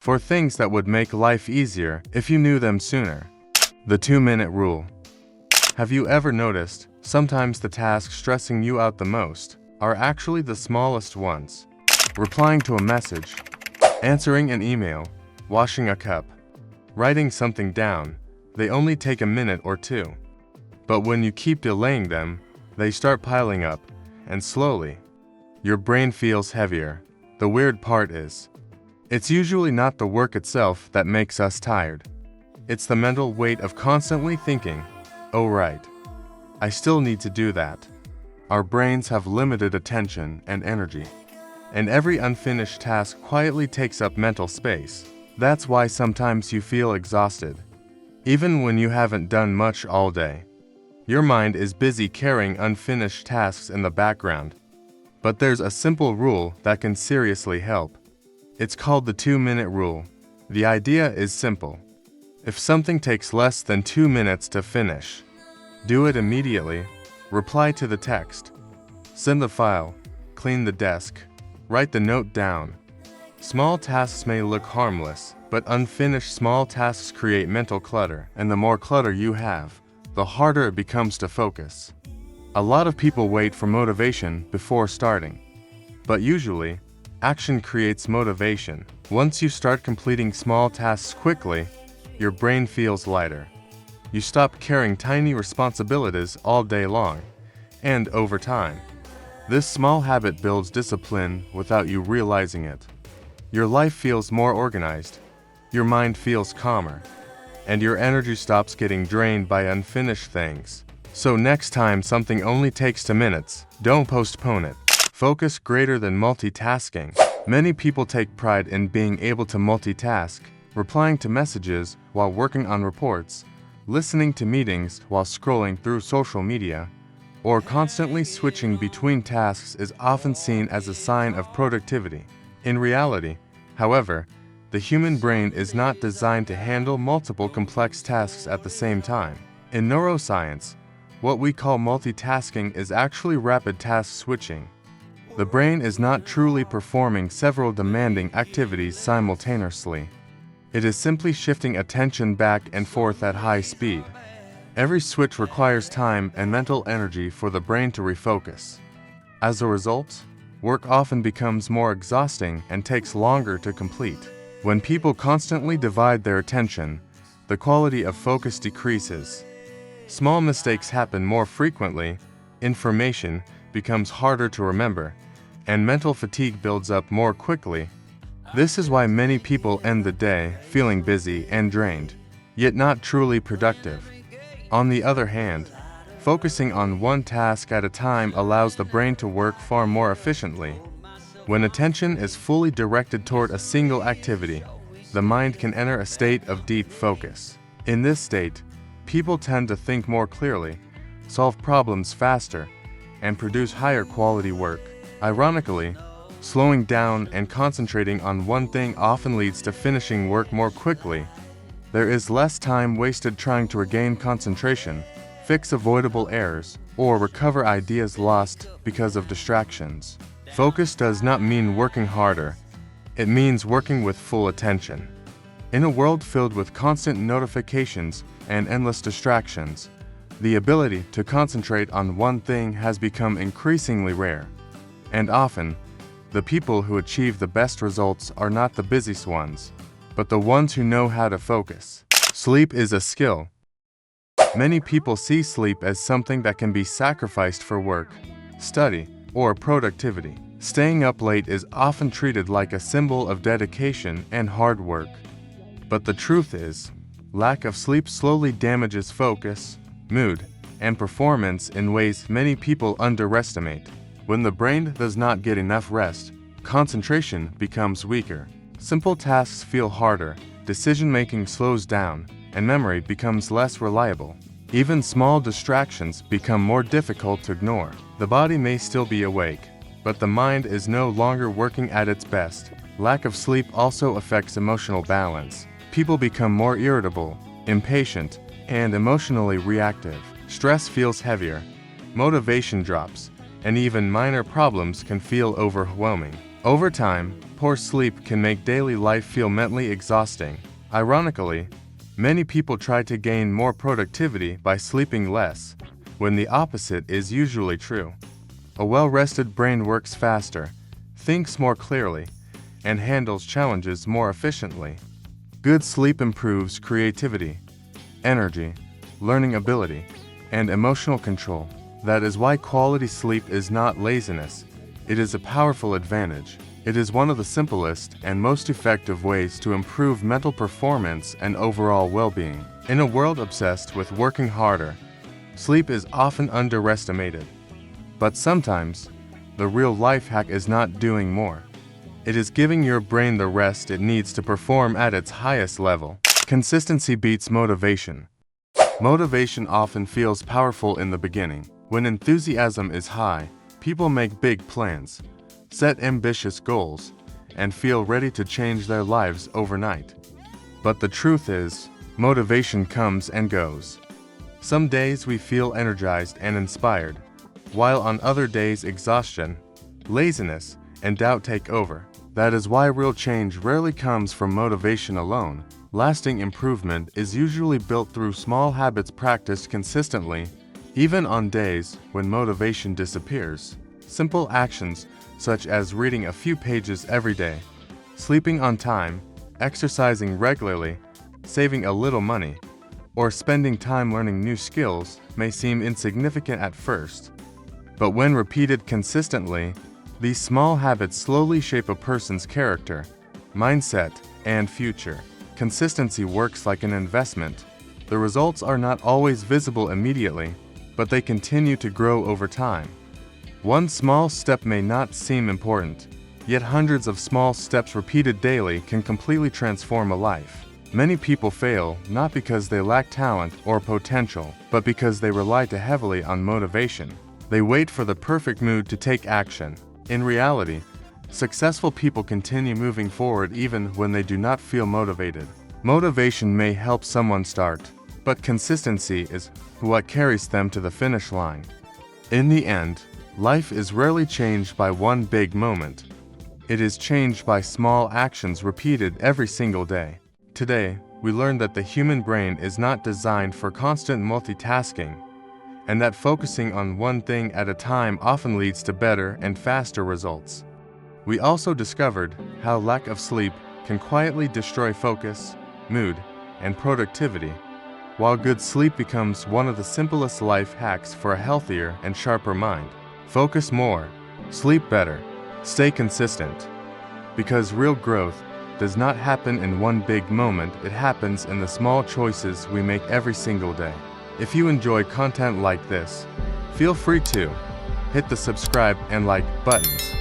for things that would make life easier if you knew them sooner. The 2-minute rule. Have you ever noticed, sometimes the tasks stressing you out the most are actually the smallest ones? Replying to a message, answering an email, washing a cup, writing something down, they only take a minute or two. But when you keep delaying them, they start piling up, and slowly, your brain feels heavier. The weird part is, it's usually not the work itself that makes us tired. It's the mental weight of constantly thinking, oh right, I still need to do that. Our brains have limited attention and energy, and every unfinished task quietly takes up mental space. That's why sometimes you feel exhausted, even when you haven't done much all day. Your mind is busy carrying unfinished tasks in the background. But there's a simple rule that can seriously help. It's called the 2-minute rule. The idea is simple. If something takes less than 2 minutes to finish, do it immediately. Reply to the text, send the file, clean the desk, write the note down. Small tasks may look harmless, but unfinished small tasks create mental clutter, and the more clutter you have, the harder it becomes to focus. A lot of people wait for motivation before starting, but usually, action creates motivation. Once you start completing small tasks quickly, your brain feels lighter. You stop carrying tiny responsibilities all day long, and over time, this small habit builds discipline without you realizing it. Your life feels more organized, your mind feels calmer, and your energy stops getting drained by unfinished things. So next time something only takes 2 minutes, don't postpone it. Focus greater than multitasking. Many people take pride in being able to multitask, replying to messages while working on reports, listening to meetings while scrolling through social media, or constantly switching between tasks is often seen as a sign of productivity. In reality, however, the human brain is not designed to handle multiple complex tasks at the same time. In neuroscience, what we call multitasking is actually rapid task switching. The brain is not truly performing several demanding activities simultaneously. It is simply shifting attention back and forth at high speed. Every switch requires time and mental energy for the brain to refocus. As a result, work often becomes more exhausting and takes longer to complete. When people constantly divide their attention, the quality of focus decreases. Small mistakes happen more frequently, information becomes harder to remember, and mental fatigue builds up more quickly. This is why many people end the day feeling busy and drained, yet not truly productive. On the other hand, focusing on one task at a time allows the brain to work far more efficiently. When attention is fully directed toward a single activity, the mind can enter a state of deep focus. In this state, people tend to think more clearly, solve problems faster, and produce higher quality work. Ironically, slowing down and concentrating on one thing often leads to finishing work more quickly. There is less time wasted trying to regain concentration, fix avoidable errors, or recover ideas lost because of distractions. Focus does not mean working harder. It means working with full attention. In a world filled with constant notifications and endless distractions, the ability to concentrate on one thing has become increasingly rare. And often, the people who achieve the best results are not the busiest ones, but the ones who know how to focus. Sleep is a skill. Many people see sleep as something that can be sacrificed for work, study, or productivity. Staying up late is often treated like a symbol of dedication and hard work. But the truth is, lack of sleep slowly damages focus, mood, and performance in ways many people underestimate. When the brain does not get enough rest, concentration becomes weaker. Simple tasks feel harder, decision-making slows down, and memory becomes less reliable. Even small distractions become more difficult to ignore. The body may still be awake, but the mind is no longer working at its best. Lack of sleep also affects emotional balance. People become more irritable, impatient, and emotionally reactive. Stress feels heavier, motivation drops, and even minor problems can feel overwhelming. Over time, poor sleep can make daily life feel mentally exhausting. Ironically, many people try to gain more productivity by sleeping less, when the opposite is usually true. A well-rested brain works faster, thinks more clearly, and handles challenges more efficiently. Good sleep improves creativity, energy, learning ability, and emotional control. That is why quality sleep is not laziness. It is a powerful advantage. It is one of the simplest and most effective ways to improve mental performance and overall well-being. In a world obsessed with working harder, sleep is often underestimated. But sometimes, the real life hack is not doing more. It is giving your brain the rest it needs to perform at its highest level. Consistency beats motivation. Motivation often feels powerful in the beginning. When enthusiasm is high, people make big plans, set ambitious goals, and feel ready to change their lives overnight. But the truth is, motivation comes and goes. Some days we feel energized and inspired, while on other days exhaustion, laziness, and doubt take over. That is why real change rarely comes from motivation alone. Lasting improvement is usually built through small habits practiced consistently, even on days when motivation disappears. Simple actions such as reading a few pages every day, sleeping on time, exercising regularly, saving a little money, or spending time learning new skills may seem insignificant at first. But when repeated consistently, these small habits slowly shape a person's character, mindset, and future. Consistency works like an investment. The results are not always visible immediately, but they continue to grow over time. One small step may not seem important, yet hundreds of small steps repeated daily can completely transform a life. Many people fail not because they lack talent or potential, but because they rely too heavily on motivation. They wait for the perfect mood to take action. In reality, successful people continue moving forward even when they do not feel motivated. Motivation may help someone start, but consistency is what carries them to the finish line. In the end, life is rarely changed by one big moment. It is changed by small actions repeated every single day. Today, we learned that the human brain is not designed for constant multitasking, and that focusing on one thing at a time often leads to better and faster results. We also discovered how lack of sleep can quietly destroy focus, mood, and productivity, while good sleep becomes one of the simplest life hacks for a healthier and sharper mind. Focus more, sleep better, stay consistent. Because real growth does not happen in one big moment, it happens in the small choices we make every single day. If you enjoy content like this, feel free to hit the subscribe and like buttons.